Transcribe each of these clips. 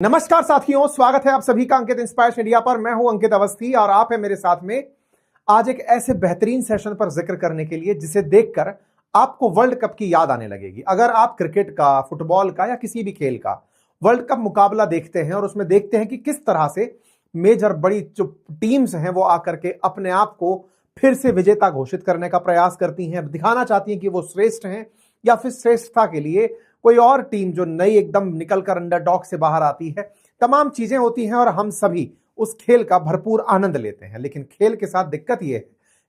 नमस्कार साथियों, स्वागत है आप सभी का अंकित इंस्पायर्स इंडिया पर। मैं हूं अंकित अवस्थी और आप है मेरे साथ में आज एक ऐसे बेहतरीन सेशन पर जिक्र करने के लिए जिसे देखकर आपको वर्ल्ड कप की याद आने लगेगी। अगर आप क्रिकेट का, फुटबॉल का या किसी भी खेल का वर्ल्ड कप मुकाबला देखते हैं और उसमें देखते हैं कि किस तरह से मेजर बड़ी जो टीम्स हैं वो आकर के अपने आप को फिर से विजेता घोषित करने का प्रयास करती हैं, दिखाना चाहती हैं कि वो श्रेष्ठ हैं, या फिर श्रेष्ठता के लिए कोई और टीम जो नई एकदम निकलकर अंडरडॉग से बाहर आती है। तमाम चीजें होती हैं और हम सभी उस खेल का भरपूर आनंद लेते हैं। लेकिन खेल के साथ दिक्कत यह है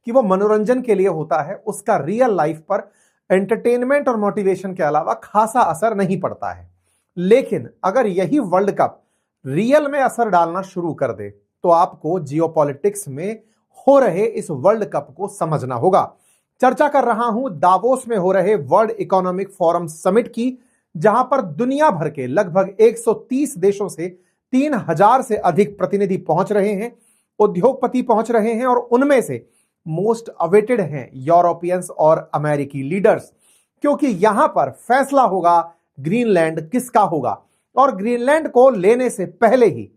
कि वो मनोरंजन के लिए होता है, उसका रियल लाइफ पर एंटरटेनमेंट और मोटिवेशन के अलावा खासा असर नहीं पड़ता है। लेकिन अगर यही वर्ल्ड कप रियल में असर डालना शुरू कर दे तो आपको जियोपॉलिटिक्स में हो रहे इस वर्ल्ड कप को समझना होगा। चर्चा कर रहा हूं दावोस में हो रहे वर्ल्ड इकोनॉमिक फोरम समिट की, जहां पर दुनिया भर के लगभग 130 देशों से 3000 से अधिक प्रतिनिधि पहुंच रहे हैं, उद्योगपति पहुंच रहे हैं, और उनमें से मोस्ट अवेटेड हैं यूरोपियंस और अमेरिकी लीडर्स, क्योंकि यहां पर फैसला होगा ग्रीनलैंड किसका होगा। और ग्रीनलैंड को लेने से पहले ही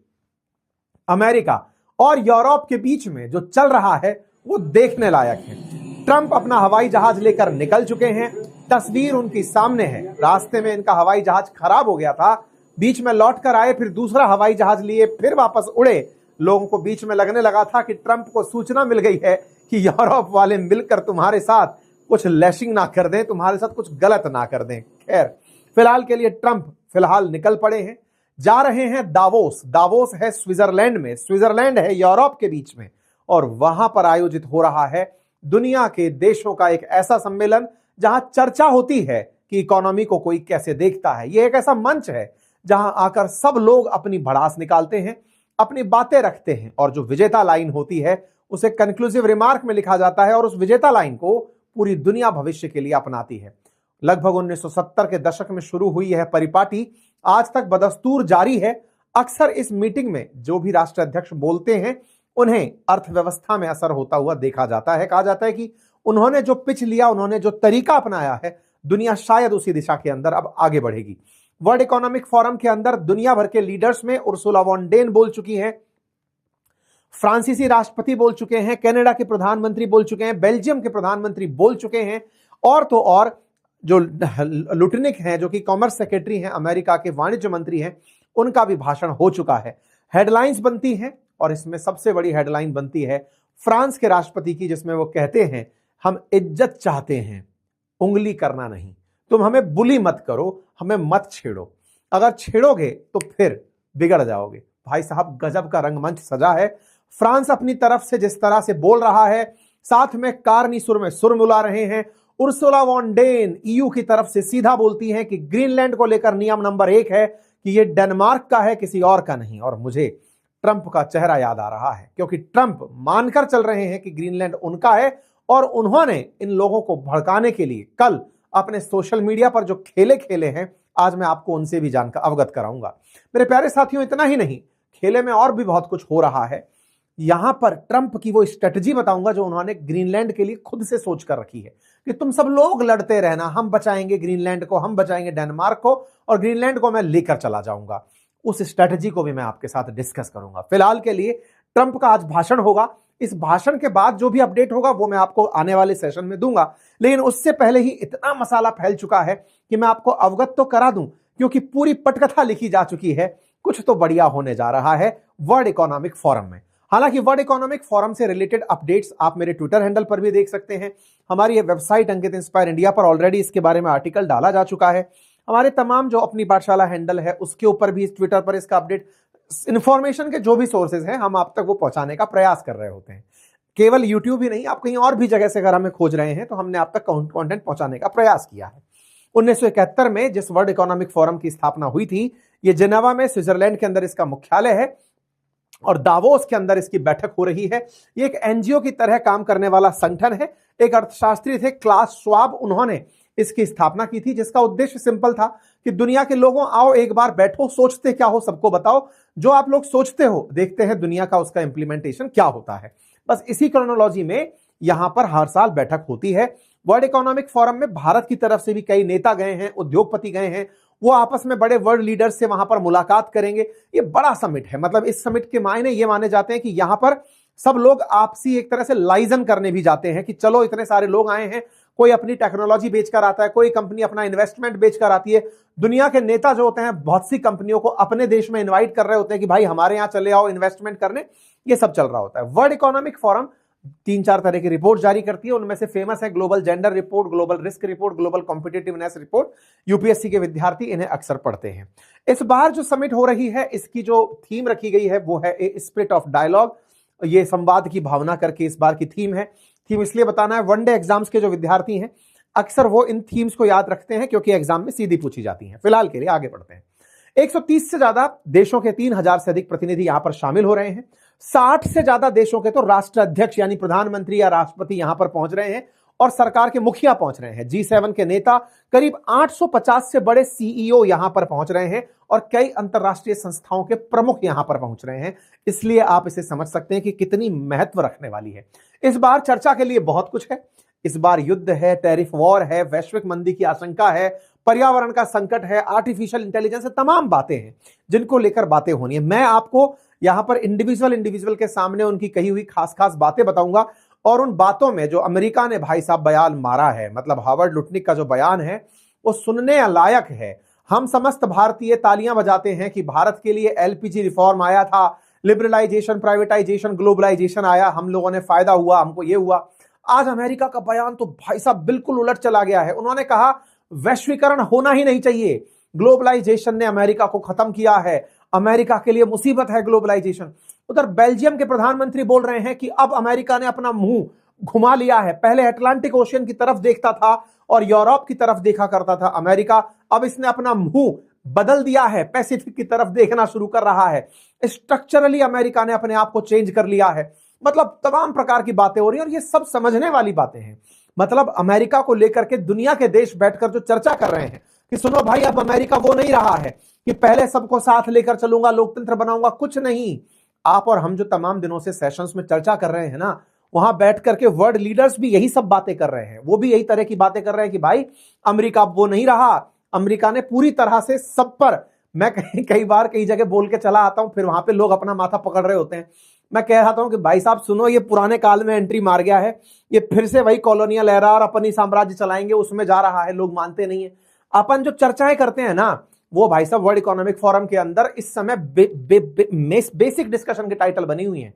अमेरिका और यूरोप के बीच में जो चल रहा है वो देखने लायक है। ट्रंप अपना हवाई जहाज लेकर निकल चुके हैं, तस्वीर उनकी सामने है। रास्ते में इनका हवाई जहाज खराब हो गया था, बीच में लौट कर आए, फिर दूसरा हवाई जहाज लिए फिर वापस उड़े। लोगों को बीच में लगने लगा था कि ट्रंप को सूचना मिल गई है कि यूरोप वाले मिलकर तुम्हारे साथ कुछ लैशिंग ना कर दें, तुम्हारे साथ कुछ गलत ना कर दें। खैर, फिलहाल के लिए ट्रंप फिलहाल निकल पड़े हैं, जा रहे हैं दावोस। दावोस है स्विट्जरलैंड में, स्विट्जरलैंड है यूरोप के बीच में, और वहां पर आयोजित हो रहा है दुनिया के देशों का एक ऐसा सम्मेलन जहां चर्चा होती है कि इकोनॉमी को कोई कैसे देखता है। यह एक ऐसा मंच है जहां आकर सब लोग अपनी भड़ास निकालते हैं, अपनी बातें रखते हैं, और जो विजेता लाइन होती है उसे कंक्लूसिव रिमार्क में लिखा जाता है, और उस विजेता लाइन को पूरी दुनिया भविष्य के लिए अपनाती है। लगभग 1970 के दशक में शुरू हुई यह परिपाटी आज तक बदस्तूर जारी है। अक्सर इस मीटिंग में जो भी राष्ट्राध्यक्ष बोलते हैं उन्हें अर्थव्यवस्था में असर होता हुआ देखा जाता है। कहा जाता है कि उन्होंने जो पिच लिया, उन्होंने जो तरीका अपनाया है, दुनिया शायद उसी दिशा के अंदर अब आगे बढ़ेगी। वर्ल्ड इकोनॉमिक फोरम के अंदर दुनिया भर के लीडर्स में उर्सुला वॉन डेन बोल चुकी हैं, फ्रांसीसी राष्ट्रपति बोल चुके हैं, कनाडा के प्रधानमंत्री बोल चुके हैं, बेल्जियम के प्रधानमंत्री बोल चुके हैं, और तो और जो लुटनिक हैं, जो कि कॉमर्स सेक्रेटरी हैं, अमेरिका के वाणिज्य मंत्री हैं, उनका भी भाषण हो चुका है। हेडलाइंस बनती हैं, और इसमें सबसे बड़ी हेडलाइन बनती है फ्रांस के राष्ट्रपति की, जिसमें वो कहते हैं हम इज्जत चाहते हैं, उंगली करना नहीं। तुम हमें बुली मत करो, हमें मत छेड़ो, अगर छेड़ोगे तो फिर बिगड़ जाओगे। भाई साहब, गजब का रंगमंच सजा है। फ्रांस अपनी तरफ से जिस तरह से बोल रहा है, साथ में कारनी सुर में सुर मिला रहे हैं। उर्सुला वॉन डेन ईयू की तरफ से सीधा बोलती हैं कि ग्रीनलैंड को लेकर नियम नंबर 1 है कि यह डेनमार्क का है, किसी और का नहीं। और मुझे ट्रंप का चेहरा याद आ रहा है, क्योंकि ट्रंप मानकर चल रहे हैं कि ग्रीनलैंड उनका है, और उन्होंने इन लोगों को भड़काने के लिए कल अपने सोशल मीडिया पर जो खेले खेले हैं, आज मैं आपको उनसे भी जानकर अवगत कराऊंगा। मेरे प्यारे साथियों, इतना ही नहीं, खेले में और भी बहुत कुछ हो रहा है। यहां पर ट्रंप की वो स्ट्रेटजी बताऊंगा जो उन्होंने ग्रीनलैंड के लिए खुद से सोच कर रखी है कि तुम सब लोग लड़ते रहना, हम बचाएंगे ग्रीनलैंड को, हम बचाएंगे डेनमार्क को, और ग्रीनलैंड को मैं लेकर चला जाऊंगा। उस स्ट्रेटजी को भी मैं आपके साथ डिस्कस करूंगा। फिलहाल के लिए ट्रंप का आज भाषण होगा, इस भाषण के बाद जो भी अपडेट होगा वो मैं आपको आने वाले सेशन में दूंगा। लेकिन उससे पहले ही इतना मसाला फैल चुका है कि मैं आपको अवगत तो करा दूं, क्योंकि पूरी पटकथा लिखी जा चुकी है। कुछ तो बढ़िया होने जा रहा है वर्ल्ड इकोनॉमिक फोरम में। हालांकि वर्ल्ड इकोनॉमिक फोरम से रिलेटेड अपडेट्स आप मेरे ट्विटर हैंडल पर भी देख सकते हैं। हमारी ये वेबसाइट अंकित इंस्पायर इंडिया पर ऑलरेडी इसके बारे में आर्टिकल डाला जा चुका है। हमारे तमाम जो अपनी पाठशाला हैंडल है उसके ऊपर भी इस ट्विटर पर इसका अपडेट, इंफॉर्मेशन के जो भी सोर्सेज हैं, हम आप तक वो पहुंचाने का प्रयास कर रहे होते हैं। केवल यूट्यूब ही नहीं, आप कहीं और भी जगह से अगर हमें खोज रहे हैं तो हमने आप तक कंटेंट पहुंचाने का प्रयास किया है। 1971 में जिस वर्ल्ड इकोनॉमिक फोरम की स्थापना हुई थी, ये जेनेवा में स्विट्जरलैंड के अंदर इसका मुख्यालय है, और दावोस के अंदर इसकी बैठक हो रही है। ये एक एनजीओ की तरह काम करने वाला संगठन है। एक अर्थशास्त्री थे क्लास श्वाब, उन्होंने इसकी स्थापना की थी, जिसका उद्देश्य सिंपल था कि दुनिया के लोगों, आओ एक बार बैठो, सोचते क्या हो सबको बताओ, जो आप लोग सोचते हो देखते हैं दुनिया का उसका इंप्लीमेंटेशन क्या होता है। बस इसी क्रोनोलॉजी में यहां पर हर साल बैठक होती है। वर्ल्ड इकोनॉमिक फोरम में भारत की तरफ से भी कई नेता गए हैं, उद्योगपति गए हैं, वो आपस में बड़े वर्ल्ड लीडर्स से वहां पर मुलाकात करेंगे। ये बड़ा समिट है, मतलब इस समिट के मायने ये माने जाते हैं कि यहां पर सब लोग आपसी एक तरह से लाइजन करने भी जाते हैं कि चलो इतने सारे लोग आए हैं, कोई अपनी टेक्नोलॉजी बेचकर आता है, कोई कंपनी अपना इन्वेस्टमेंट बेचकर आती है। दुनिया के नेता जो होते हैं बहुत सी कंपनियों को अपने देश में इन्वाइट कर रहे होते हैं कि भाई हमारे यहां चले आओ इन्वेस्टमेंट करने। ये सब चल रहा होता है। वर्ल्ड इकोनॉमिक फोरम 3-4 तरह की रिपोर्ट जारी करती है, उनमें से फेमस है global gender report, global risk report, global competitiveness report. UPSC के विद्यार्थी इन्हें अक्सर पढ़ते हैं। इस बार जो समिट हो रही है इसकी जो थीम रखी गई है वो है ए स्पिरिट ऑफ डायलॉग। ये संवाद की भावना करके इस बार की थीम है। थीम इसलिए बताना है, वनडे एग्जाम्स के जो विद्यार्थी हैं अक्सर वो इन थीम्स को याद रखते हैं क्योंकि एग्जाम में सीधी पूछी जाती हैं। फिलहाल के लिए आगे बढ़ते हैं। 130 से ज्यादा देशों के 3000 से अधिक प्रतिनिधि यहां पर शामिल हो रहे हैं। 60 से ज्यादा देशों के तो राष्ट्राध्यक्ष यानी प्रधानमंत्री या राष्ट्रपति यहां पर पहुंच रहे हैं और सरकार के मुखिया पहुंच रहे हैं। G7 के नेता, करीब 850 से बड़े सीईओ यहां पर पहुंच रहे हैं और कई अंतरराष्ट्रीय संस्थाओं के प्रमुख यहां पर पहुंच रहे हैं। इसलिए आप इसे समझ सकते हैं कि कितनी महत्व रखने वाली है। इस बार चर्चा के लिए बहुत कुछ है। इस बार युद्ध है, टैरिफ वॉर है, वैश्विक मंदी की आशंका है, पर्यावरण का संकट है, आर्टिफिशियल इंटेलिजेंस है, तमाम बातें हैं जिनको लेकर बातें होनी है। मैं आपको यहां पर इंडिविजुअल के सामने उनकी कही हुई खास खास बातें बताऊंगा और उन बातों में जो अमेरिका ने भाई साहब बयान मारा है, मतलब हार्वर्ड लुटनिक का जो बयान है वो सुनने लायक है। हम समस्त भारतीय तालियां बजाते हैं कि भारत के लिए एलपीजी रिफॉर्म आया था, लिबरलाइजेशन, प्राइवेटाइजेशन, ग्लोबलाइजेशन आया, हम लोगों ने फायदा हुआ, हमको ये हुआ। आज अमेरिका का बयान तो भाई साहब बिल्कुल उलट चला गया है। उन्होंने कहा वैश्वीकरण होना ही नहीं चाहिए, ग्लोबलाइजेशन ने अमेरिका को खत्म किया है, अमेरिका के लिए मुसीबत है ग्लोबलाइजेशन। उधर बेल्जियम के प्रधानमंत्री बोल रहे हैं कि अब अमेरिका ने अपना मुंह घुमा लिया है। पहले अटलांटिक ओशियन की तरफ देखता था और यूरोप की तरफ देखा करता था अमेरिका, अब इसने अपना मुंह बदल दिया है, पैसिफिक की तरफ देखना शुरू कर रहा है। स्ट्रक्चरली अमेरिका ने अपने आप को चेंज कर लिया है। मतलब तमाम प्रकार की बातें हो रही हैं और ये सब समझने वाली बातें हैं। मतलब अमेरिका को लेकर के दुनिया के देश बैठकर जो चर्चा कर रहे हैं कि सुनो भाई अब अमेरिका वो नहीं रहा है कि पहले सबको साथ लेकर चलूंगा, लोकतंत्र बनाऊंगा, कुछ नहीं। आप और हम जो तमाम दिनों से सेशंस में चर्चा कर रहे हैं ना, वहां बैठ करके वर्ल्ड लीडर्स भी यही सब बातें कर रहे हैं। वो भी यही तरह की बातें कर रहे हैं कि भाई अमेरिका वो नहीं रहा, अमेरिका ने पूरी तरह से सब पर, मैं कई बार कई जगह बोल के चला आता हूं, फिर वहां पे लोग अपना माथा पकड़ रहे होते हैं। मैं कह रहा हूं कि भाई साहब सुनो, ये पुराने काल में एंट्री मार गया है, ये फिर से वही कॉलोनियल एरा और अपनी साम्राज्य चलाएंगे उसमें जा रहा है। लोग मानते नहीं है। अपन जो चर्चाएं करते हैं ना, वो भाई साहब वर्ल्ड इकोनॉमिक फोरम के अंदर इस समय बेसिक डिस्कशन के टाइटल बनी हुई है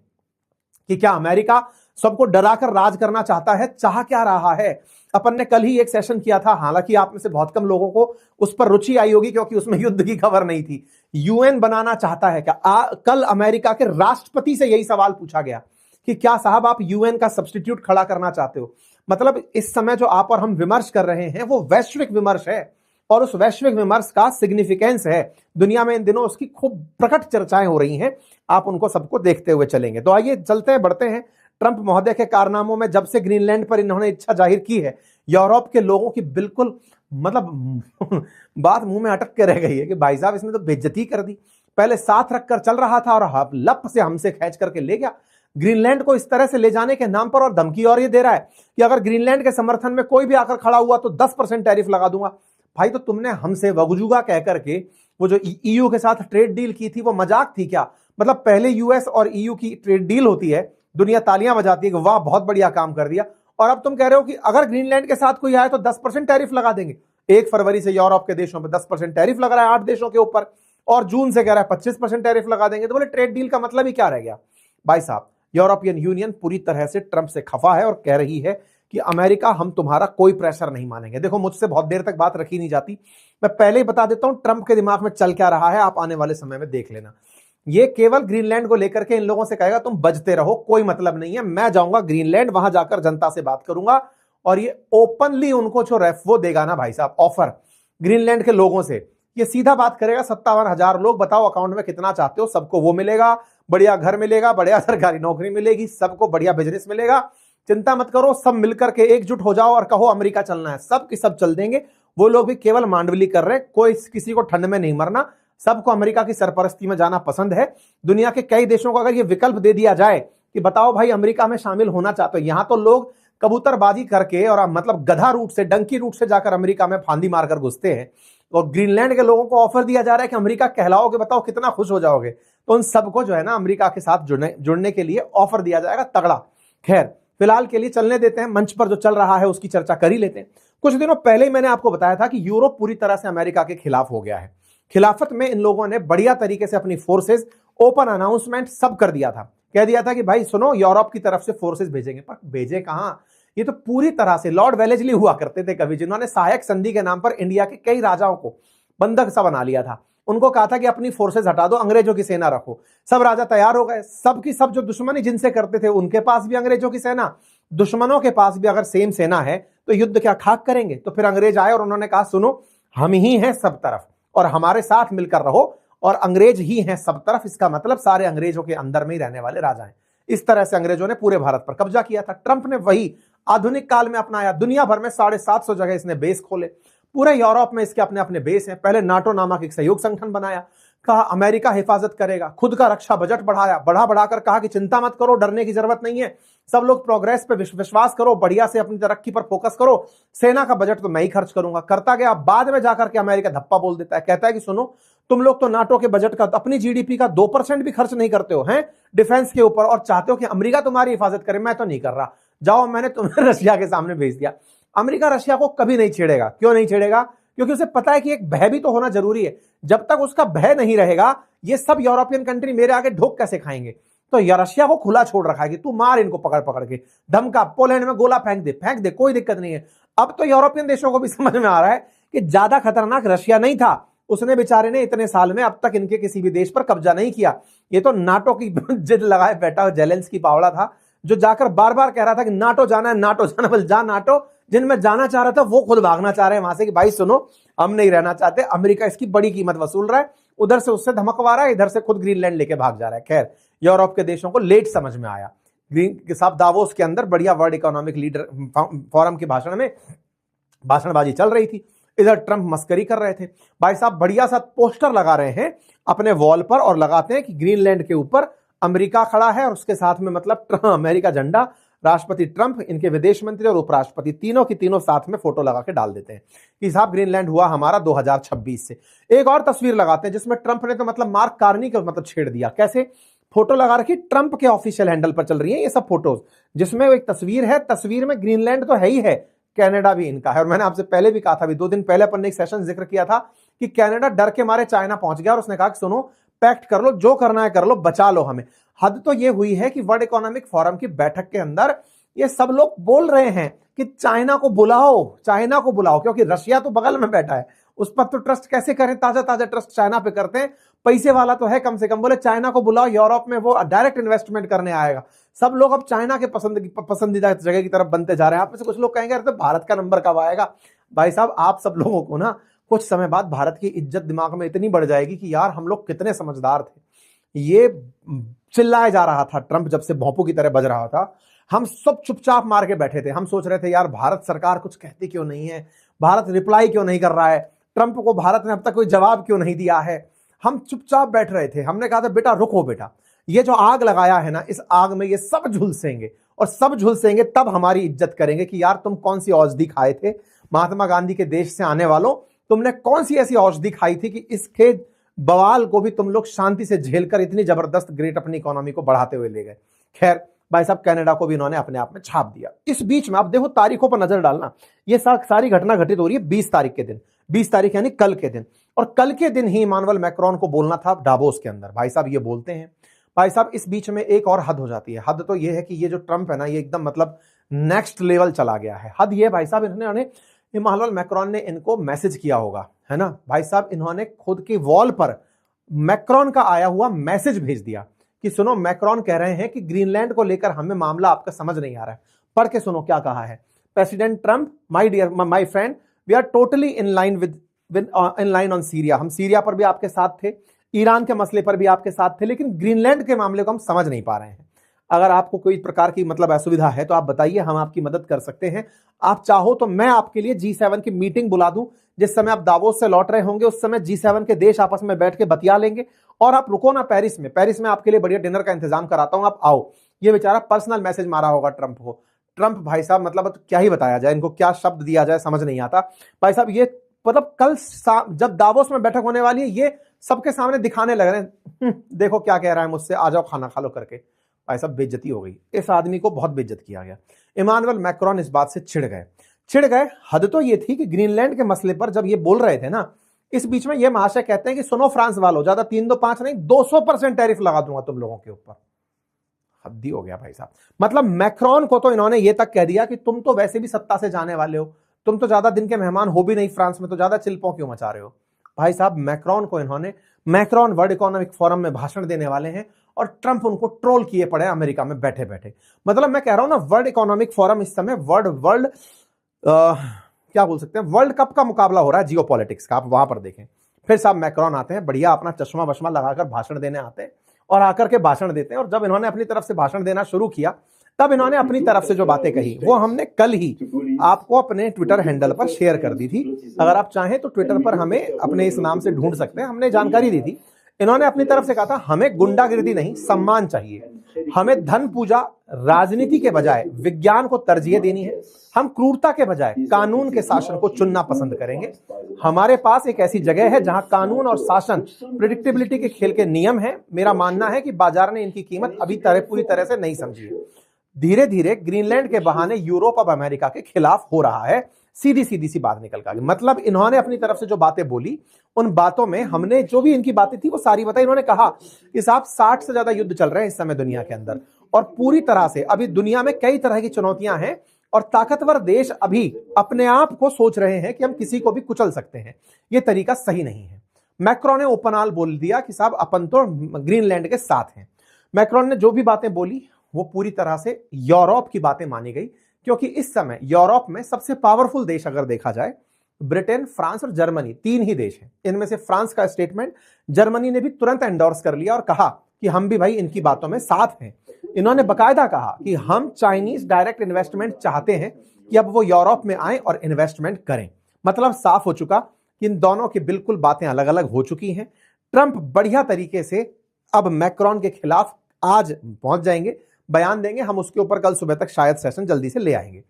कि क्या अमेरिका सबको डराकर राज करना चाहता है, चाह क्या रहा है। अपन ने कल ही एक सेशन किया था, हालांकि आप में से बहुत कम लोगों को उस पर रुचि आई होगी क्योंकि उसमें युद्ध की खबर नहीं थी। यूएन बनाना चाहता है क्या? कल अमेरिका के राष्ट्रपति से यही सवाल पूछा गया कि क्या साहब आप यूएन का सब्स्टिट्यूट खड़ा करना चाहते हो। मतलब इस समय जो आप और हम विमर्श कर रहे हैं वो वैश्विक विमर्श है और उस वैश्विक विमर्श का सिग्निफिकेंस है दुनिया में। इन दिनों उसकी खूब प्रकट चर्चाएं हो रही हैं, आप उनको सबको देखते हुए चलेंगे। तो आइए चलते हैं, बढ़ते हैं। ट्रंप महोदय के कारनामों में जब से ग्रीनलैंड पर इन्होंने इच्छा जाहिर की है, यूरोप के लोगों की बिल्कुल मतलब बात मुंह में अटक के रह गई है कि भाई साहब इसने तो बेइज्जती कर दी। पहले साथ रखकर चल रहा था और लप से हमसे खींच करके ले गया ग्रीनलैंड को इस तरह से ले जाने के नाम पर। और धमकी और ये दे रहा है कि अगर ग्रीनलैंड के समर्थन में कोई भी आकर खड़ा हुआ तो 10% टैरिफ लगा दूंगा। भाई तो तुमने हमसे वगजुगा कह करके वो जो ईयू के साथ ट्रेड डील की थी वो मजाक थी क्या? मतलब पहले यूएस और ईयू की ट्रेड डील होती है, दुनिया तालियां बजाती है कि वाह बहुत बढ़िया काम कर दिया, और अब तुम कह रहे हो कि अगर ग्रीनलैंड के साथ कोई आए तो 10% टैरिफ लगा देंगे। 1 फरवरी से यूरोप के देशों पर 10% टैरिफ लग रहा है 8 देशों के ऊपर, और जून से कह रहा है 25% टैरिफ लगा देंगे। तो बोले ट्रेड डील का मतलब ही क्या रह गया? भाई साहब यूरोपियन यूनियन पूरी तरह से ट्रंप से खफा है और कह रही है कि अमेरिका हम तुम्हारा कोई प्रेशर नहीं मानेंगे। देखो मुझसे बहुत देर तक बात रखी नहीं जाती, मैं पहले ही बता देता हूं ट्रंप के दिमाग में चल क्या रहा है, आप आने वाले समय में देख लेना। ये केवल ग्रीनलैंड को लेकर के इन लोगों से कहेगा तुम बजते रहो, कोई मतलब नहीं है, मैं जाऊंगा ग्रीनलैंड, वहां जाकर जनता से बात करूंगा और ये ओपनली उनको जो वो देगा ना भाई साहब ऑफर ग्रीनलैंड के लोगों से, ये सीधा बात करेगा 57,000 लोग, बताओ अकाउंट में कितना चाहते हो, सबको वो मिलेगा, बढ़िया घर मिलेगा, बढ़िया सरकारी नौकरी मिलेगी, सबको बढ़िया बिजनेस मिलेगा, चिंता मत करो, सब मिलकर के एकजुट हो जाओ और कहो अमेरिका चलना है, सब की सब चल देंगे। वो लोग भी केवल मांडवली कर रहे हैं, कोई किसी को ठंड में नहीं मरना, सबको अमेरिका की सरपरस्ती में जाना पसंद है। दुनिया के कई देशों को अगर ये विकल्प दे दिया जाए कि बताओ भाई अमेरिका में शामिल होना चाहते हो, यहां तो लोग कबूतरबाजी करके और मतलब गधा रूट से, डंकी रूट से जाकर अमेरिका में फांदी मारकर घुसते हैं। और ग्रीनलैंड के लोगों को ऑफर दिया जा रहा है कि अमेरिका कहलाओगे, बताओ कितना खुश हो जाओगे। तो उन सबको जो है ना अमेरिका के साथ जुड़ने के लिए ऑफर दिया जाएगा तगड़ा। खैर फिलहाल के लिए चलने देते हैं, मंच पर जो चल रहा है उसकी चर्चा कर ही लेते हैं। कुछ दिनों पहले ही मैंने आपको बताया था कि यूरोप पूरी तरह से अमेरिका के खिलाफ हो गया है। खिलाफत में इन लोगों ने बढ़िया तरीके से अपनी फोर्सेस, ओपन अनाउंसमेंट सब कर दिया था, कह दिया था कि भाई सुनो यूरोप की तरफ से फोर्सेस भेजेंगे। पर भेजे कहां, ये तो पूरी तरह से लॉर्ड वेलेस्ली हुआ करते थे कभी, जिन्होंने सहायक संधि के नाम पर इंडिया के कई राजाओं को बंधक सा बना लिया था। उनको कहा था कि अपनी फोर्सेस हटा दो, अंग्रेजों की सेना रखो। सब राजा तैयार हो गए, सबकी सब जो दुश्मनी जिनसे करते थे उनके पास भी अंग्रेजों की सेना, दुश्मनों के पास भी अगर सेम सेना है तो युद्ध क्या खाक करेंगे। तो फिर अंग्रेज आए और उन्होंने कहा सुनो हम ही हैं सब तरफ और हमारे साथ मिलकर रहो, और अंग्रेज ही हैं सब तरफ, इसका मतलब सारे अंग्रेजों के अंदर में ही रहने वाले राजा हैं। इस तरह से अंग्रेजों ने पूरे भारत पर कब्जा किया था। ट्रंप ने वही आधुनिक काल में अपनाया। दुनिया भर में 750 जगह इसने बेस खोले, पूरे यूरोप में इसके अपने अपने बेस हैं। पहले नाटो नामक एक सहयोग संगठन बनाया, कहा अमेरिका हिफाजत करेगा, खुद का रक्षा बजट बढ़ाया, बढ़ाकर कहा कि चिंता मत करो, डरने की जरूरत नहीं है, सब लोग प्रोग्रेस पे विश्वास करो, बढ़िया से अपनी तरक्की पर फोकस करो, सेना का बजट तो मैं ही खर्च करूंगा। करता गया, बाद में जाकर के अमेरिका धप्पा बोल देता है, कहता है कि सुनो तुम लोग तो नाटो के बजट का, अपनी जीडीपी का 2% भी खर्च नहीं करते हो हैं डिफेंस के ऊपर, और चाहते हो कि अमेरिका तुम्हारी हिफाजत करे। मैं तो नहीं कर रहा, जाओ मैंने तुम्हें रशिया के सामने भेज दिया। अमेरिका रशिया को कभी नहीं छेड़ेगा। क्यों नहीं छेड़ेगा? क्योंकि उसे पता है कि एक भय भी तो होना जरूरी है। जब तक उसका भय नहीं रहेगा ये सब यूरोपियन कंट्री मेरे आगे ढोक कैसे खाएंगे। तो रशिया को खुला छोड़ रखा है कि तू मार इनको, पकड़ पकड़ के धमका, पोलैंड में गोला फेंक दे, कोई दिक्कत नहीं है। अब तो यूरोपियन देशों को भी समझ में आ रहा है कि ज्यादा खतरनाक रशिया नहीं था, उसने बेचारे ने इतने साल में अब तक इनके किसी भी देश पर कब्जा नहीं किया। ये तो नाटो की जिद लगाए बैठा जेलेंस्की पावड़ा था, जो जाकर बार बार कह रहा था कि नाटो जाना है, नाटो जाना, बोल जा नाटो। जिनमें जाना चाह रहा था वो खुद भागना चाह रहे हैं वहां से कि भाई सुनो हम नहीं रहना चाहते, अमेरिका इसकी बड़ी कीमत वसूल रहा है। उधर से उससे धमकवा रहा है, इधर से खुद ग्रीनलैंड लेके भाग जा रहा है। खैर यूरोप के देशों को लेट समझ में आया। ग्रीन के साथ दावोस के अंदर बढ़िया वर्ल्ड इकोनॉमिक लीडर फोरम के भाषण में भाषणबाजी चल रही थी, इधर ट्रंप मस्करी कर रहे थे। भाई साहब बढ़िया सा पोस्टर लगा रहे हैं अपने वॉल पर और लगाते हैं कि ग्रीनलैंड के ऊपर अमेरिका खड़ा है और उसके साथ में मतलब अमेरिका झंडा, राष्ट्रपति ट्रंप, इनके विदेश मंत्री और उपराष्ट्रपति तीनों की तीनों साथ में फोटो लगा के डाल देते हैं कि साहब ग्रीनलैंड हुआ हमारा 2026 से। एक और तस्वीर लगाते हैं जिसमें ट्रंप ने तो मतलब मार्क कार्नी को मतलब छेड़ दिया। कैसे? फोटो लगा रखी ट्रंप के ऑफिशियल हैंडल पर चल रही है ये सब फोटोज, जिसमें एक तस्वीर है, तस्वीर में ग्रीनलैंड तो है ही है, कनाडा भी इनका है। और मैंने आपसे पहले भी कहा था, अभी 2 दिन पहले अपन ने एक सेशन जिक्र किया था कि कनाडा डर के मारे चाइना पहुंच गया और उसने कहा कि सुनो पैक्ट कर लो, जो करना है कर लो, बचा लो हमें। हद तो ये हुई है कि वर्ल्ड इकोनॉमिक फोरम की बैठक के अंदर ये सब लोग बोल रहे हैं कि चाइना को बुलाओ, चाइना को बुलाओ, क्योंकि रशिया तो बगल में बैठा है, उस पर तो ट्रस्ट कैसे करें, ताजा ताजा ट्रस्ट चाइना पे करते हैं, पैसे वाला तो है कम से कम, बोले चाइना को बुलाओ, यूरोप में वो डायरेक्ट इन्वेस्टमेंट करने आएगा। सब लोग अब चाइना के पसंदीदा जगह की तरफ बनते जा रहे हैं। आप में से कुछ लोग कहेंगे अरे तो भारत का नंबर कब आएगा? भाई साहब आप सब लोगों को ना कुछ समय बाद भारत की इज्जत दिमाग में इतनी बढ़ जाएगी कि यार हम लोग कितने समझदार थे। ये चिल्लाया जा रहा था ट्रंप जब से भोंपू की तरह बज रहा था, हम सब चुपचाप मार के बैठे थे। हम सोच रहे थे यार भारत सरकार कुछ कहती क्यों नहीं है, भारत रिप्लाई क्यों नहीं कर रहा है, ट्रंप को भारत ने अब तक कोई जवाब क्यों नहीं दिया है। हम चुपचाप बैठ रहे थे। हमने कहा था बेटा रुको बेटा, ये जो आग लगाया है ना, इस आग में ये सब झुलसेंगे और सब झुलसेंगे तब हमारी इज्जत करेंगे कि यार तुम कौन सी औषधि खाए थे महात्मा गांधी के देश से आने वालों, तुमने कौन सी ऐसी औषधि खाई थी कि इसके बवाल को भी तुम लोग शांति से झेलकर इतनी जबरदस्त ग्रेट अपनी इकोनॉमी को बढ़ाते हुए ले गए। खैर भाई साहब कनाडा को भी इन्होंने अपने आप में छाप दिया। इस बीच में आप देखो तारीखों पर नजर डालना, ये सारी घटना घटित हो रही है 20 तारीख के दिन, 20 तारीख यानी कल के दिन, और कल के दिन ही इमानुएल मैक्रोन को बोलना था डावोस के अंदर। भाई साहब ये बोलते हैं। भाई साहब इस बीच में एक और हद हो जाती है। हद तो ये है कि ये जो ट्रंप है ना, ये एकदम मतलब नेक्स्ट लेवल चला गया है। हद ये भाई साहब इन्होंने इमानुएल मैक्रोन ने इनको मैसेज किया होगा, है ना भाई साहब, इन्होंने खुद की वॉल पर मैक्रोन का आया हुआ मैसेज भेज दिया कि सुनो मैक्रोन कह रहे हैं कि ग्रीनलैंड को लेकर हमें मामला आपका समझ नहीं आ रहा है। पढ़ के सुनो क्या कहा है। President Trump, my friend, we are totally in line on Syria. हम सीरिया पर भी आपके साथ थे, ईरान के मसले पर भी आपके साथ थे, लेकिन ग्रीनलैंड के मामले को हम समझ नहीं पा रहे हैं। अगर आपको कोई प्रकार की मतलब असुविधा है तो आप बताइए, हम आपकी मदद कर सकते हैं। आप चाहो तो मैं आपके लिए G7 की मीटिंग बुला दूं, जिस समय आप दावोस से लौट रहे होंगे उस समय G7 के देश आपस में बैठ के बतिया लेंगे, और आप रुको ना पेरिस में आपके लिए बढ़िया डिनर का इंतजाम कराता हूं, आप आओ। ये बेचारा पर्सनल मैसेज मारा होगा ट्रंप को। ट्रंप भाई साहब मतलब क्या ही बताया जाए, इनको क्या शब्द दिया जाए समझ नहीं आता। भाई साहब ये मतलब कल जब दावोस में बैठक होने वाली है, ये सबके सामने दिखाने लग रहे हैं, देखो क्या कह रहा है मुझसे, आ जाओ खाना खा लो करके। भाई साहब बेइज्जती हो गई, इस आदमी को बहुत बेइज्जत किया गया। इमानुएल मैक्रोन इस बात से चिढ़ गए। हद तो ये थी कि ग्रीनलैंड के मसले पर जब ये बोल रहे थे ना, इस बीच में ये महाशय कहते हैं कि सुनो फ्रांस वालों, ज्यादा 3 2 5 नहीं 200% टैरिफ लगा दूंगा तुम लोगों के ऊपर। हद्दी हो गया भाई साहब। मतलब मैक्रोन को तो इन्होंने ये तक कह दिया कि तुम तो वैसे भी सत्ता से जाने वाले हो, तुम तो ज्यादा दिन के मेहमान हो भी नहीं फ्रांस में, तो ज्यादा चिल्पों क्यों मचा रहे हो। भाई साहब मैक्रोन को इन्होंने, मैक्रोन वर्ल्ड इकोनॉमिक फोरम में भाषण देने वाले हैं और ट्रंप उनको ट्रोल किए पड़े अमेरिका में बैठे बैठे। मतलब मैं कह रहा हूं ना, वर्ल्ड इकोनॉमिक फोरम इस समय वर्ल्ड क्या बोल सकते हैं, वर्ल्ड कप का मुकाबला हो रहा है जियोपॉलिटिक्स का। आप वहां पर देखें, फिर साहब मैक्रोन आते हैं, बढ़िया अपना चश्मा वश्मा लगाकर भाषण देने आते हैं और आकर के भाषण देते हैं। और जब इन्होंने अपनी तरफ से भाषण देना शुरू किया, तब इन्होंने अपनी तरफ से जो बातें कही वो हमने कल ही आपको अपने ट्विटर हैंडल पर शेयर कर दी थी। अगर आप चाहें तो ट्विटर पर हमें अपने इस नाम से ढूंढ सकते हैं, हमने जानकारी दी थी। इन्होंने अपनी तरफ से कहा था, हमें गुंडागिर्दी नहीं सम्मान चाहिए, हमें धन पूजा राजनीति के बजाय विज्ञान को तरजीह देनी है, हम क्रूरता के बजाय कानून के शासन को चुनना पसंद करेंगे। हमारे पास एक ऐसी जगह है जहां कानून और शासन प्रेडिक्टेबिलिटी के खेल के नियम है। मेरा मानना है कि बाजार ने इनकी कीमत अभी पूरी तरह से नहीं समझी है। धीरे धीरे ग्रीनलैंड के बहाने यूरोप अब अमेरिका के खिलाफ हो रहा है। सीधी सी बात निकल कर आ गई। मतलब इन्होंने अपनी तरफ से जो बातें बोली, उन बातों में हमने जो भी इनकी बातें थी वो सारी बताई। इन्होंने कहा कि साहब 60 से ज्यादा युद्ध चल रहे हैं इस समय दुनिया के अंदर, और पूरी तरह से अभी दुनिया में कई तरह की चुनौतियां हैं, और ताकतवर देश अभी अपने आप को सोच रहे हैं कि हम किसी को भी कुचल सकते हैं। यह तरीका सही नहीं है। मैक्रोन ने ओपनआल बोल दिया कि साहब अपन तो ग्रीनलैंड के साथ हैं। मैक्रोन ने जो भी बातें बोली वो पूरी तरह से यूरोप की बातें मानी गई, क्योंकि इस समय यूरोप में सबसे पावरफुल देश अगर देखा जाए, ब्रिटेन, फ्रांस और जर्मनी, 3 ही देश हैं। इनमें से फ्रांस का स्टेटमेंट जर्मनी ने भी तुरंत एंडोर्स कर लिया और कहा कि हम भी भाई इनकी बातों में साथ हैं। इन्होंने बकायदा कहा कि हम चाइनीज डायरेक्ट इन्वेस्टमेंट चाहते हैं कि अब वो यूरोप में आए और इन्वेस्टमेंट करें। मतलब साफ हो चुका कि इन दोनों की बिल्कुल बातें अलग अलग हो चुकी हैं। ट्रंप बढ़िया तरीके से अब मैक्रोन के खिलाफ आज पहुंच जाएंगे, बयान देंगे। हम उसके ऊपर कल सुबह तक शायद सेशन जल्दी से ले आएंगे।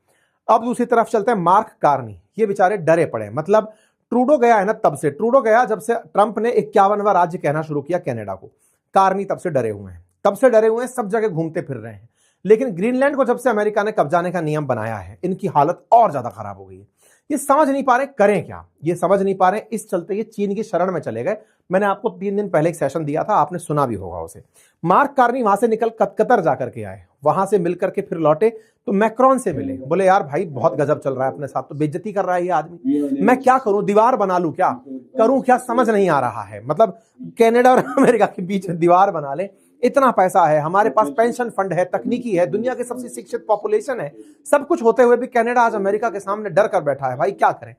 अब दूसरी तरफ चलते हैं मार्क कार्नी। ये बेचारे डरे पड़े। मतलब ट्रूडो गया है ना, तब से ट्रूडो गया जब से ट्रंप ने 51वां राज्य कहना शुरू किया कनाडा को, कार्नी तब से डरे हुए हैं, सब जगह घूमते फिर रहे हैं। लेकिन ग्रीनलैंड को जब से अमेरिका ने कब्जाने का नियम बनाया है, इनकी हालत और ज्यादा खराब हो गई है। ये समझ नहीं पा रहे करें क्या, ये समझ नहीं पा रहे। इस चलते ये चीन की शरण में चले गए। मैंने आपको 3 दिन पहले एक सेशन दिया था, आपने सुना भी होगा उसे। मार्क कार्नी वहां से निकल कतर जाकर के आए, वहां से मिलकर के फिर लौटे तो मैक्रोन से मिले। बोले यार भाई बहुत गजब चल रहा है अपने साथ, तो बेइज्जती कर रहा है ये आदमी, मैं क्या करूं, दीवार बना लूं, क्या करूं, क्या समझ नहीं आ रहा है। मतलब कनाडा और अमेरिका के बीच दीवार बना ले, इतना पैसा है हमारे पास, पेंशन फंड है, तकनीकी है, दुनिया की सबसे शिक्षित पॉपुलेशन है, सब कुछ होते हुए भी कनाडा आज अमेरिका के सामने डर कर बैठा है। भाई क्या करें।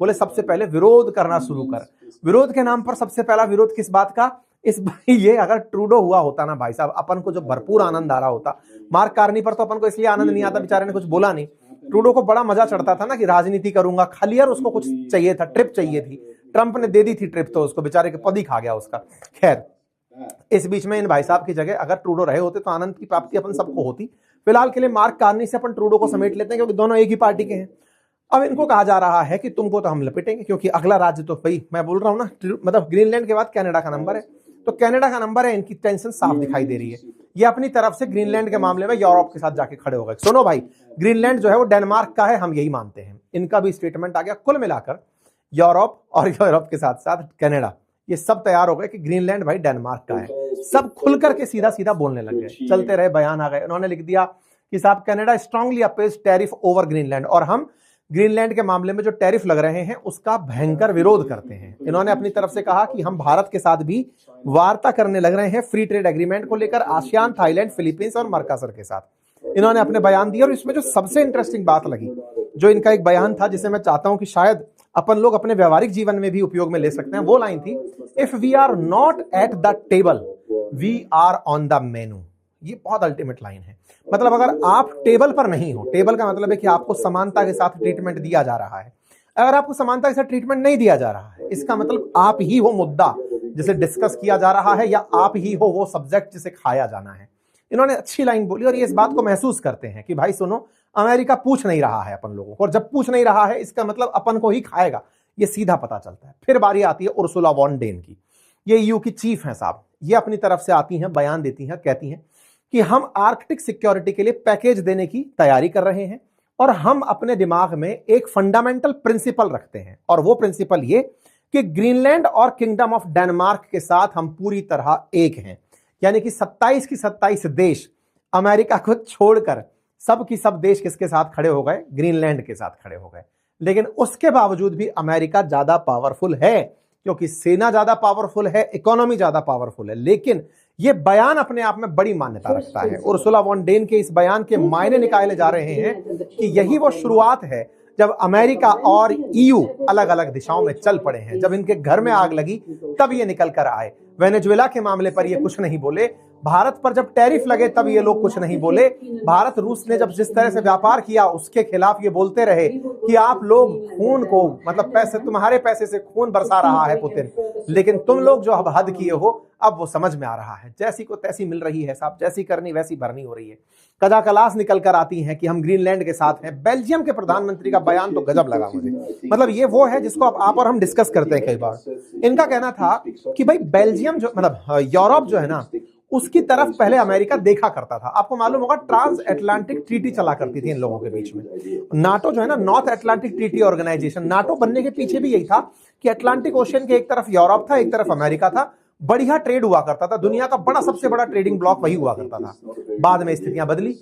बोले सबसे पहले विरोध करना शुरू कर। विरोध के नाम पर सबसे पहला विरोध किस बात का, ये अगर ट्रूडो हुआ होता ना भाई साहब, अपन को जो भरपूर आनंद आ रहा होता। मार्क कार्नी पर तो अपन को इसलिए आनंद नहीं आता, बेचारे ने कुछ बोला नहीं। ट्रूडो को बड़ा मजा चढ़ता था ना कि राजनीति करूंगा, खाली यार उसको कुछ चाहिए था, ट्रिप चाहिए थी, ट्रंप ने दे दी थी ट्रिप, तो उसको बेचारे के पद ही खा गया उसका। खैर इस बीच में इन भाई साहब की जगह अगर ट्रूडो रहे होते तो आनंद की प्राप्ति अपन सबको होती। फिलहाल के लिए मार्क कार्नी से अपन ट्रूडो को समेट लेते हैं, क्योंकि दोनों एक ही पार्टी के हैं। अब इनको कहा जा रहा है कि तुमको तो हम लपेटेंगे, क्योंकि अगला राज्य तो भाई मैं बोल रहा हूं ना, मतलब ग्रीनलैंड के बाद कनाडा का नंबर है, तो कनाडा का नंबर है। इनकी टेंशन साफ दिखाई दे रही है। ये अपनी तरफ से ग्रीनलैंड के मामले में यूरोप के साथ जाके खड़े हो गए। सुनो भाई, ग्रीनलैंड जो है वो डेनमार्क का है, हम यही मानते हैं। इनका भी स्टेटमेंट आ गया। कुल मिलाकर यूरोप और यूरोप के साथ साथ कनाडा, ये सब तैयार हो गए कि ग्रीनलैंड भाई डेनमार्क का है। सब खुल करके सीधा सीधा बोलने लग गए। चलते रहे, बयान आ गए। उन्होंने लिख दिया कि साहब Canada strongly oppose tariff over Greenland, और हम ग्रीनलैंड के मामले में जो टैरिफ लग रहे हैं उसका भयंकर विरोध करते हैं। इन्होंने अपनी तरफ से कहा कि हम भारत के साथ भी वार्ता करने लग रहे हैं फ्री ट्रेड एग्रीमेंट को लेकर, आसियान, थाईलैंड, फिलीपींस और मर्कासर के साथ। इन्होंने अपने बयान दिए। और इसमें जो सबसे इंटरेस्टिंग बात लगी, जो इनका एक बयान था जिसे मैं चाहता हूं कि शायद अपन लोग अपने व्यवहारिक जीवन में भी उपयोग में ले सकते हैं, वो लाइन थी, if we are not at the table we are on the menu. ये बहुत अल्टीमेट लाइन है। मतलब अगर आप टेबल पर नहीं हो, टेबल का मतलब है कि आपको समानता के साथ ट्रीटमेंट दिया जा रहा है। अगर आपको समानता के साथ ट्रीटमेंट नहीं दिया जा रहा है, इसका मतलब आप ही हो मुद्दा जिसे डिस्कस किया जा रहा है, या आप ही हो वो सब्जेक्ट जिसे खाया जाना है। इन्होंने अच्छी लाइन बोली, और ये इस बात को महसूस करते हैं कि भाई सुनो, अमेरिका पूछ नहीं रहा है अपन लोगों को, और जब पूछ नहीं रहा है इसका मतलब अपन को ही खाएगा। ये सीधा पता चलता है। फिर बारी आती है उर्सुला वॉन डेन की, ये ईयू की चीफ हैं साहब। ये अपनी तरफ से आती हैं, बयान देती हैं, कहती हैं कि हम आर्कटिक सिक्योरिटी के लिए पैकेज देने की तैयारी कर रहे हैं और हम अपने दिमाग में एक फंडामेंटल प्रिंसिपल रखते हैं, और वो प्रिंसिपल ये कि ग्रीनलैंड और किंगडम ऑफ डेनमार्क के साथ हम पूरी तरह एक हैं। यानी कि 27 की 27 देश अमेरिका को छोड़कर सब की सब देश किसके साथ खड़े हो गए? ग्रीनलैंड के साथ खड़े हो गए। लेकिन उसके बावजूद भी अमेरिका ज्यादा पावरफुल है, क्योंकि सेना ज्यादा पावरफुल है, इकोनॉमी ज्यादा पावरफुल है। लेकिन यह बयान अपने आप में बड़ी मान्यता रखता है। उर्सुला वॉन डेन के इस बयान के मायने निकाले जा रहे हैं कि यही वो शुरुआत है जब अमेरिका और ईयू अलग अलग दिशाओं में चल पड़े हैं। जब इनके घर में आग लगी तब ये निकल कर आए। वेनेजुएला के मामले पर ये कुछ नहीं बोले, भारत पर जब टैरिफ लगे तब ये लोग कुछ नहीं बोले, भारत रूस ने जब जिस तरह से व्यापार किया उसके खिलाफ ये बोलते रहे कि आप लोग खून को, मतलब पैसे, तुम्हारे पैसे से खून बरसा रहा है पुतिन, लेकिन तुम लोग जो अब हद किए हो अब वो समझ में आ रहा है। जैसी को तैसी मिल रही है साहब, जैसी करनी वैसी भरनी हो रही है। कदा कलास निकल कर आती हैं कि हम ग्रीनलैंड के साथ हैं। बेल्जियम के प्रधानमंत्री का बयान तो गजब लगा मुझे, मतलब ये वो है जिसको आप और हम डिस्कस करते हैं कई बार। इनका कहना था कि भाई बेल्जियम जो, मतलब यूरोप जो है ना, उसकी तरफ पहले अमेरिका देखा करता था। आपको मालूम होगा ट्रांस अटलांटिक ट्रीटी चला करती थी इन लोगों के बीच में। नाटो जो है ना, North Atlantic Treaty Organization, NATO बनने के पीछे भी यही था कि अटलांटिक ओशियन के एक तरफ यूरोप था, एक तरफ अमेरिका था। बढ़िया ट्रेड हुआ करता था, दुनिया का बड़ा सबसे बड़ा ट्रेडिंग ब्लॉक वही हुआ करता था। बाद में स्थितियां बदली,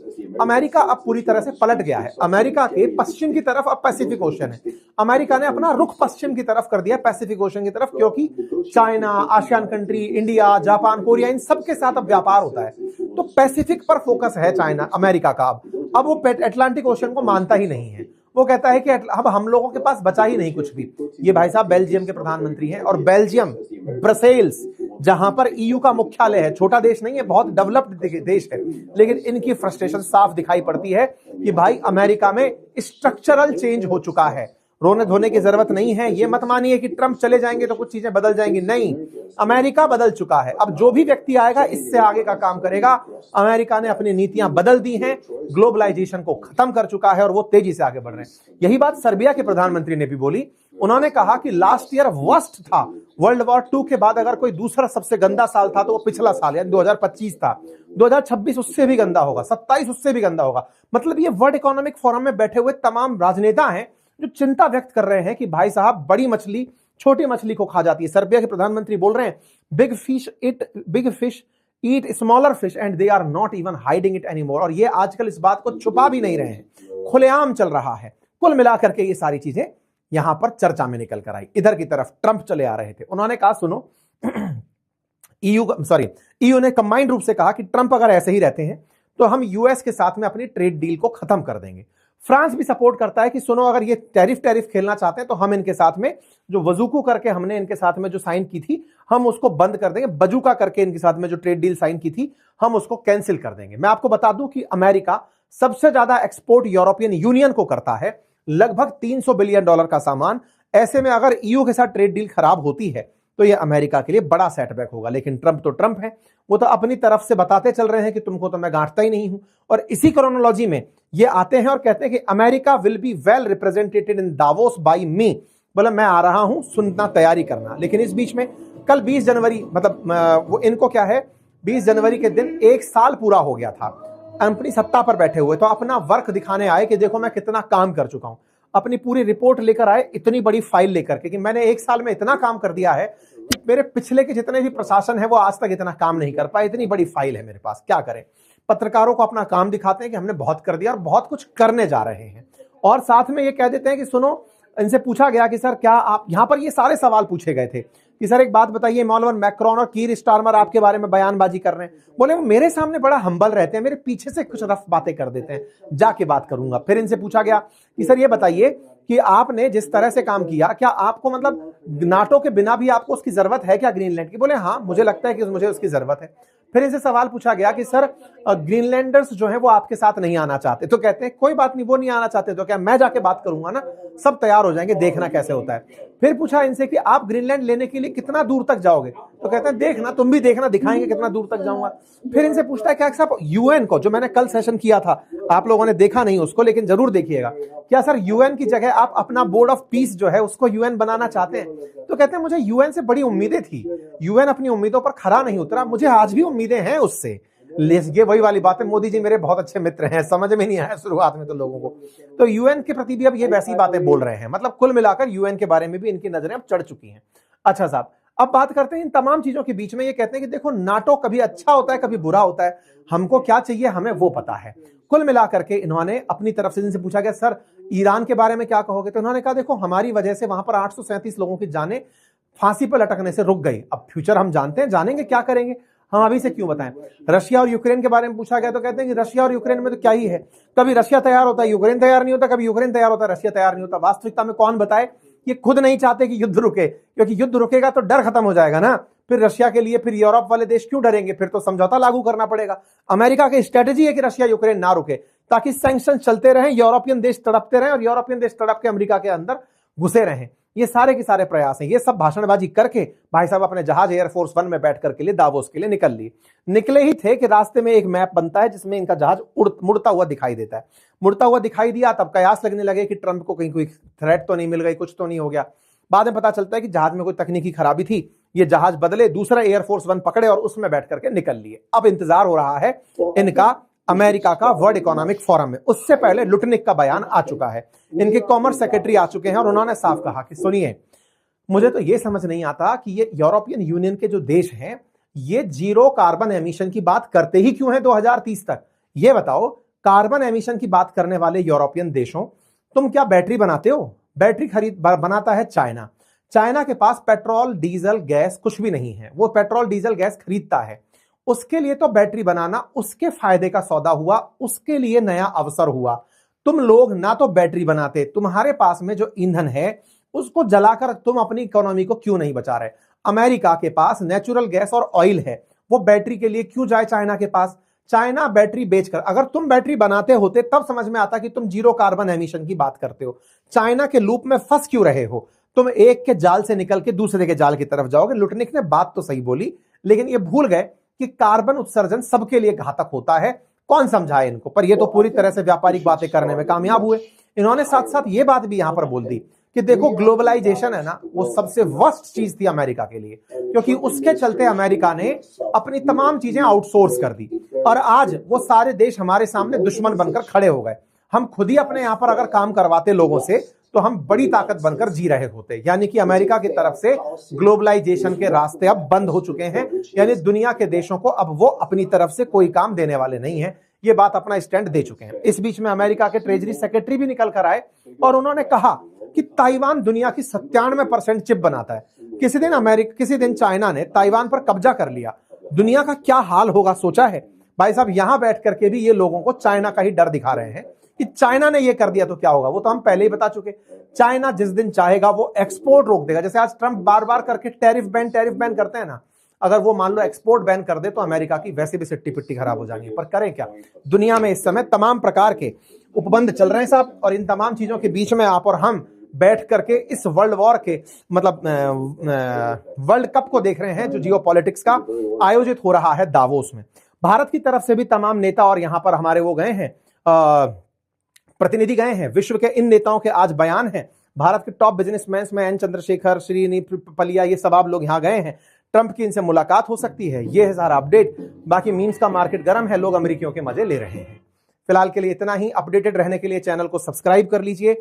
अमेरिका अब पूरी तरह से पलट गया है। अमेरिका के पश्चिम की तरफ अब पैसिफिक ओशन है। अमेरिका ने अपना रुख पश्चिम की तरफ कर दिया, पैसिफिक ओशन की तरफ, क्योंकि China, ASEAN country, India, Japan, Korea, इन सब के साथ अब व्यापार होता है। तो पैसिफिक पर फोकस है चाइना, अमेरिका का। अब वो अटलांटिक ओशन को मानता ही नहीं है। वो कहता है कि अब हम लोगों के पास बचा ही नहीं कुछ भी। ये भाई साहब बेल्जियम के प्रधानमंत्री हैं, और बेल्जियम, ब्रसेल्स, जहां पर ईयू का मुख्यालय है, छोटा देश नहीं है, बहुत डेवलप्ड देश है, लेकिन इनकी फ्रस्ट्रेशन साफ दिखाई पड़ती है कि भाई अमेरिका में स्ट्रक्चरल चेंज हो चुका है। रोने धोने की जरूरत नहीं है। ये मत मानिए कि ट्रंप चले जाएंगे तो कुछ चीजें बदल जाएंगी, नहीं, अमेरिका बदल चुका है। अब जो भी व्यक्ति आएगा इससे आगे का काम करेगा। अमेरिका ने अपनी नीतियां बदल दी हैं, ग्लोबलाइजेशन को खत्म कर चुका है और वो तेजी से आगे बढ़ रहे हैं। यही बात सर्बिया के प्रधानमंत्री ने भी बोली। उन्होंने कहा कि लास्ट ईयर वर्स्ट था, वर्ल्ड वॉर 2 के बाद अगर कोई दूसरा सबसे गंदा साल था तो वो पिछला साल यानी 2025 था। 2026 उससे भी गंदा होगा, 27 उससे भी गंदा होगा। मतलब ये वर्ल्ड इकोनॉमिक फोरम में बैठे हुए तमाम राजनेता हैं जो चिंता व्यक्त कर रहे हैं कि भाई साहब बड़ी मछली छोटी मछली को खा जाती है। सर्बिया के प्रधानमंत्री बोल रहे हैं big fish eat smaller fish and they are not even hiding it anymore. और ये आजकल इस बात को छुपा भी नहीं रहे हैं, खुलेआम चल रहा है। कुल मिलाकर के ये सारी चीजें यहां पर चर्चा में निकल कर आई। इधर की तरफ ट्रंप चले आ रहे थे। उन्होंने कहा सुनो, ईयू ने कंबाइंड रूप से कहा कि ट्रंप अगर ऐसे ही रहते हैं तो हम यूएस के साथ में अपनी ट्रेड डील को खत्म कर देंगे। फ्रांस भी सपोर्ट करता है कि सुनो, अगर ये टैरिफ खेलना चाहते हैं तो हम इनके साथ में जो वजूकू करके हमने इनके साथ में जो साइन की थी हम उसको बंद कर देंगे। बजूका करके इनके साथ में जो ट्रेड डील साइन की थी हम उसको कैंसिल कर देंगे। मैं आपको बता दूं कि अमेरिका सबसे ज्यादा एक्सपोर्ट यूरोपियन यूनियन को करता है, लगभग $300 बिलियन का सामान। ऐसे में अगर ईयू के साथ ट्रेड डील खराब होती है तो यह अमेरिका के लिए बड़ा सेटबैक होगा। लेकिन ट्रंप तो ट्रंप है, वो तो अपनी तरफ से बताते चल रहे हैं कि तुमको तो मैं गांठता ही नहीं हूं। और इसी क्रोनोलॉजी में ये आते हैं और कहते हैं कि America will be well representated in Davos by me. बोला मैं आ रहा हूं, सुनना, तैयारी करना। लेकिन इस बीच में कल 20 जनवरी, मतलब वो इनको क्या है, 20 जनवरी के दिन 1 साल पूरा हो गया था अपनी सत्ता पर बैठे हुए। तो अपना वर्क दिखाने आए कि देखो मैं कितना काम कर चुका हूं। अपनी पूरी रिपोर्ट लेकर आए, इतनी बड़ी फाइल लेकर के कि मैंने 1 साल में इतना काम कर दिया है कि मेरे पिछले के जितने भी प्रशासन है वो आज तक इतना काम नहीं कर पाए। इतनी बड़ी फाइल है मेरे पास, क्या करें। पत्रकारों को अपना काम दिखाते हैं कि हमने बहुत कर दिया और बहुत कुछ करने जा रहे हैं। और साथ में ये कह देते हैं कि सुनो, इनसे पूछा गया कि सर क्या आप, यहां पर ये सारे सवाल पूछे गए थे कि सर एक बात बताइए, इमैनुअल मैक्रोन और कीर स्टारमर आपके बारे में बयानबाजी कर रहे हैं। बोले वो मेरे सामने बड़ा हम्बल रहते हैं, मेरे पीछे से कुछ रफ बातें कर देते हैं, जाके बात करूंगा। फिर इनसे पूछा गया कि सर ये बताइए कि आपने जिस तरह से काम किया, क्या आपको मतलब नाटो के बिना भी आपको उसकी जरूरत है क्या ग्रीनलैंड की? बोले हाँ, मुझे लगता है कि मुझे उसकी जरूरत है। फिर इनसे सवाल पूछा गया कि सर ग्रीनलैंडर्स जो है वो आपके साथ नहीं आना चाहते, तो कहते हैं कोई बात नहीं, वो नहीं आना चाहते तो क्या मैं जाके बात करूंगा ना, सब तैयार हो जाएंगे, देखना कैसे होता है। फिर पूछा इनसे कि आप ग्रीनलैंड लेने के लिए कितना दूर तक जाओगे, तो कहते हैं देखना, तुम भी देखना, दिखाएंगे कितना दूर तक जाऊंगा। फिर इनसे पूछता है क्या साहब यूएन को, जो मैंने कल सेशन किया था, आप लोगों ने देखा नहीं उसको, लेकिन जरूर देखिएगा, क्या सर यूएन की जगह आप अपना बोर्ड ऑफ पीस जो है उसको यूएन बनाना चाहते हैं? तो कहते हैं मुझे यूएन से बड़ी उम्मीदें थी, यूएन अपनी उम्मीदों पर खरा नहीं उतरा, मुझे आज भी उम्मीदें हैं उससे। ये वही वाली बात है, मोदी जी मेरे बहुत अच्छे मित्र हैं, समझ में नहीं आया शुरुआत में तो लोगों को, तो यूएन के प्रति भी अब ये वैसी बातें बोल रहे हैं, मतलब कुल मिलाकर यूएन के बारे में भी इनकी नजरें अब चढ़ चुकी हैं। अच्छा साहब, अब बात करते हैं इन तमाम चीजों के बीच में, ये कहते हैं कि देखो नाटो कभी अच्छा होता है कभी बुरा होता है, हमको क्या चाहिए हमें वो पता है। कुल मिलाकर के इन्होंने अपनी तरफ से, जिनसे पूछा गया सर ईरान के बारे में क्या कहोगे, तो उन्होंने कहा देखो हमारी वजह से वहां पर 837 लोगों की जानें फांसी पर लटकने से रुक गई, अब फ्यूचर हम जानते हैं, जानेंगे क्या करेंगे, हम अभी से क्यों बताएं। रशिया और यूक्रेन के बारे में पूछा गया तो कहते हैं कि रशिया और यूक्रेन में तो क्या ही है, कभी रशिया तैयार होता है यूक्रेन तैयार नहीं होता, कभी यूक्रेन तैयार होता है रशिया तैयार नहीं होता। वास्तविकता में कौन बताए, ये खुद नहीं चाहते कि युद्ध रुके, क्योंकि युद्ध रुकेगा तो डर खत्म हो जाएगा ना, फिर रशिया के लिए फिर यूरोप वाले देश क्यों डरेंगे, फिर तो समझौता लागू करना पड़ेगा। अमेरिका की स्ट्रेटेजी है कि रशिया यूक्रेन ना रुके, ताकि सैंक्शन चलते रहें, यूरोपियन देश तड़पते रहें और यूरोपियन देश तड़प के अमेरिका के अंदर घुसे रहें। ये सारे के सारे प्रयास हैं, ये सब भाषणबाजी करके भाई साहब अपने जहाज एयरफोर्स 1 में बैठ करके लिए दावोस के लिए निकल लिए। निकले ही थे कि रास्ते में एक मैप बनता है जिसमें इनका जहाज मुड़ता हुआ दिखाई देता है। मुड़ता हुआ दिखाई दिया, तब कयास लगने लगे कि ट्रंप को कहीं कोई थ्रेट तो नहीं मिल गई, कुछ तो नहीं हो गया। बाद में पता चलता है कि जहाज में कोई तकनीकी खराबी थी, ये जहाज बदले, दूसरा एयरफोर्स 1 पकड़े और उसमें बैठ करके निकल लिए। अब इंतजार हो रहा है इनका अमेरिका का वर्ल्ड इकोनॉमिक फोरम में। उससे पहले लुटनिक का बयान आ चुका है, इनके कॉमर्स सेक्रेटरी आ चुके हैं और उन्होंने साफ कहा कि सुनिए, मुझे तो ये समझ नहीं आता कि ये यूरोपियन यूनियन के जो देश हैं ये जीरो कार्बन एमिशन की बात करते ही क्यों हैं 2030 तक। ये बताओ, कार्बन एमिशन की बात करने वाले यूरोपियन देशों, तुम क्या बैटरी बनाते हो? बैटरी बनाता है चाइना। चाइना के पास पेट्रोल डीजल गैस कुछ भी नहीं है, वो पेट्रोल डीजल गैस खरीदता है, उसके लिए तो बैटरी बनाना उसके फायदे का सौदा हुआ, उसके लिए नया अवसर हुआ। तुम लोग ना तो बैटरी बनाते, तुम्हारे पास में जो ईंधन है उसको जलाकर तुम अपनी इकोनॉमी को क्यों नहीं बचा रहे। अमेरिका के पास नेचुरल गैस और ऑयल है, वो बैटरी के लिए क्यों जाए चाइना के पास? चाइना बैटरी बेचकर, अगर तुम बैटरी बनाते होते तब समझ में आता कि तुम जीरो कार्बन एमिशन की बात करते हो। चाइना के लूप में फंस क्यों रहे हो? तुम एक के जाल से निकल के दूसरे के जाल की तरफ जाओगे। लुटनिक ने बात तो सही बोली, लेकिन ये भूल गए कि कार्बन उत्सर्जन सबके लिए घातक होता है। कौन समझाए इनको? पर ये तो पूरी तरह से व्यापारिक बातें करने में कामयाब हुए। इन्होंने साथ साथ ये बात भी यहां पर बोल दी कि देखो ग्लोबलाइजेशन है ना, वो सबसे वर्स्ट चीज थी अमेरिका के लिए, क्योंकि उसके चलते अमेरिका ने अपनी तमाम चीजें आउटसोर्स कर दी और आज वो सारे देश हमारे सामने दुश्मन बनकर खड़े हो गए। हम खुद ही अपने यहां पर अगर काम करवाते लोगों से तो हम बड़ी ताकत बनकर जी रहे होते। यानी कि अमेरिका की तरफ से ग्लोबलाइजेशन के रास्ते अब बंद हो चुके हैं, यानी दुनिया के देशों को अब वो अपनी तरफ से कोई काम देने वाले नहीं है। ये बात अपना स्टैंड दे चुके हैं। इस बीच में अमेरिका के ट्रेजरी सेक्रेटरी भी निकल कर आए और उन्होंने कहा कि ताइवान दुनिया की 97% चिप बनाता है। किसी दिन चाइना ने ताइवान पर कब्जा कर लिया, दुनिया का क्या हाल होगा सोचा है? भाई साहब, यहां बैठ करके भी ये लोगों को चाइना का ही डर दिखा रहे हैं कि चाइना ने ये कर दिया तो क्या होगा। वो तो हम पहले ही बता चुके, चाइना जिस दिन चाहेगा वो एक्सपोर्ट रोक देगा। जैसे आज ट्रंप बार बार करके टैरिफ बैन करते हैं ना, अगर वो मान लो एक्सपोर्ट बैन कर दे तो अमेरिका की वैसे भी सिट्टी पिट्टी खराब हो जाएगी। पर करें क्या, दुनिया में इस समय तमाम प्रकार के उपबंध चल रहे हैं साहब, और इन तमाम चीजों के बीच में आप और हम बैठ करके इस वर्ल्ड वॉर के मतलब वर्ल्ड कप को देख रहे हैं जो जियोपॉलिटिक्स का आयोजित हो रहा है दावोस में। भारत की तरफ से भी तमाम नेता और यहां पर हमारे वो गए हैं, प्रतिनिधि गए हैं। विश्व के इन नेताओं के आज बयान हैं। भारत के टॉप बिजनेसमैन में एन चंद्रशेखर, श्रीनी पलिया, ये सब आप लोग यहां गए हैं। ट्रंप की इनसे मुलाकात हो सकती है। ये है सारा अपडेट। बाकी मीम्स का मार्केट गर्म है, लोग अमेरिकियों के मजे ले रहे हैं। फिलहाल के लिए इतना ही। अपडेटेड रहने के लिए चैनल को सब्सक्राइब कर लीजिए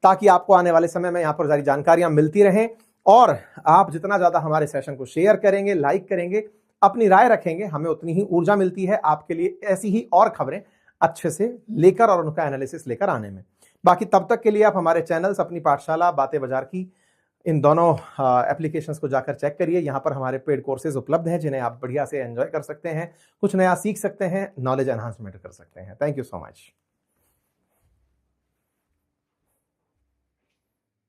ताकि आपको आने वाले समय में यहां पर सारी जानकारियां मिलती रहें। और आप जितना ज्यादा हमारे सेशन को शेयर करेंगे, लाइक करेंगे, अपनी राय रखेंगे, हमें उतनी ही ऊर्जा मिलती है आपके लिए ऐसी ही और खबरें अच्छे से लेकर और उनका एनालिसिस लेकर आने में। बाकी तब तक के लिए आप हमारे चैनल्स, अपनी पाठशाला, बातें बाजार की, इन दोनों एप्लीकेशंस को जाकर चेक करिए। यहाँ पर हमारे पेड कोर्सेज उपलब्ध हैं जिन्हें आप बढ़िया से एंजॉय कर सकते हैं, कुछ नया सीख सकते हैं, नॉलेज एनहांसमेंट कर सकते हैं। Thank you so much.